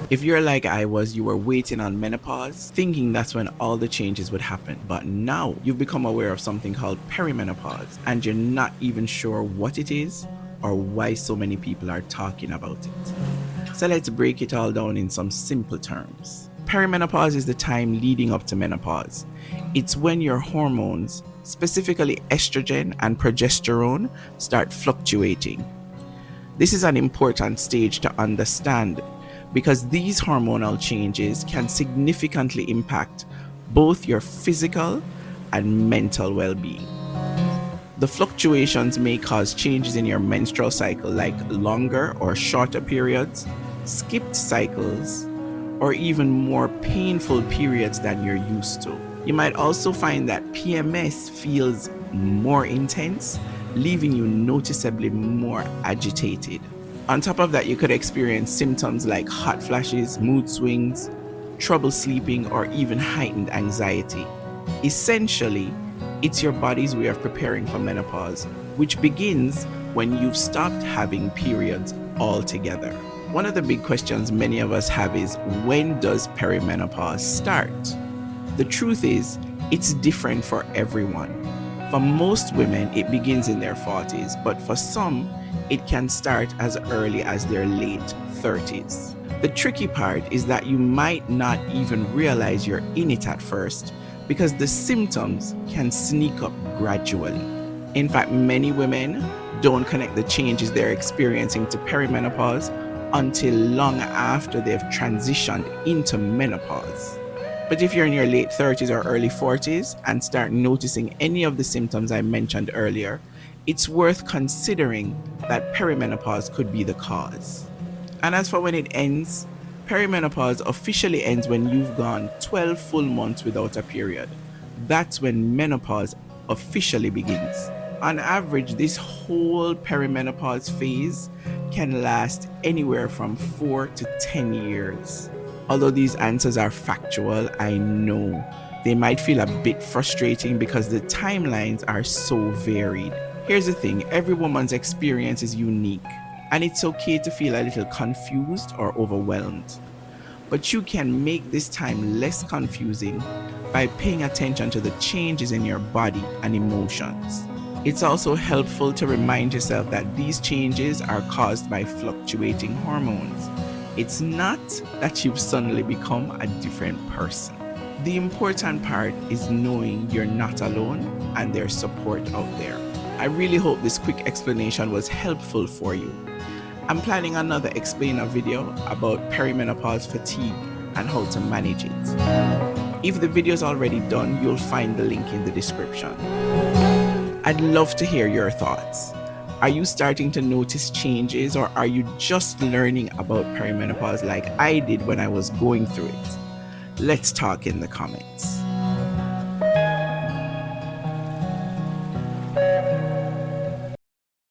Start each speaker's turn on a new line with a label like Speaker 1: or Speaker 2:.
Speaker 1: If you're like I was, you were waiting on menopause, thinking that's when all the changes would happen. But now you've become aware of something called perimenopause, and you're not even sure what it is or why so many people are talking about it. So let's break it all down in some simple terms. Perimenopause is the time leading up to menopause. It's when your hormones, specifically estrogen and progesterone, start fluctuating. This is an important stage to understand because these hormonal changes can significantly impact both your physical and mental well-being. The fluctuations may cause changes in your menstrual cycle, like longer or shorter periods, skipped cycles, or even more painful periods than you're used to. You might also find that PMS feels more intense, leaving you noticeably more agitated. On top of that, you could experience symptoms like hot flashes, mood swings, trouble sleeping, or even heightened anxiety. Essentially, it's your body's way of preparing for menopause, which begins when you've stopped having periods altogether. One of the big questions many of us have is, when does perimenopause start? The truth is, it's different for everyone. For most women, it begins in their 40s, but for some, it can start as early as their late 30s. The tricky part is that you might not even realize you're in it at first because the symptoms can sneak up gradually. In fact, many women don't connect the changes they're experiencing to perimenopause until long after they've transitioned into menopause. But if you're in your late 30s or early 40s and start noticing any of the symptoms I mentioned earlier, it's worth considering that perimenopause could be the cause. And as for when it ends, perimenopause officially ends when you've gone 12 full months without a period. That's when menopause officially begins. On average, this whole perimenopause phase can last anywhere from 4 to 10 years. Although these answers are factual, I know they might feel a bit frustrating because the timelines are so varied. Here's the thing, every woman's experience is unique, and it's okay to feel a little confused or overwhelmed. But you can make this time less confusing by paying attention to the changes in your body and emotions. It's also helpful to remind yourself that these changes are caused by fluctuating hormones. It's not that you've suddenly become a different person. The important part is knowing you're not alone and there's support out there. I really hope this quick explanation was helpful for you. I'm planning another explainer video about perimenopause fatigue and how to manage it. If the video is already done, you'll find the link in the description. I'd love to hear your thoughts. Are you starting to notice changes, or are you just learning about perimenopause like I did when I was going through it? Let's talk in the comments.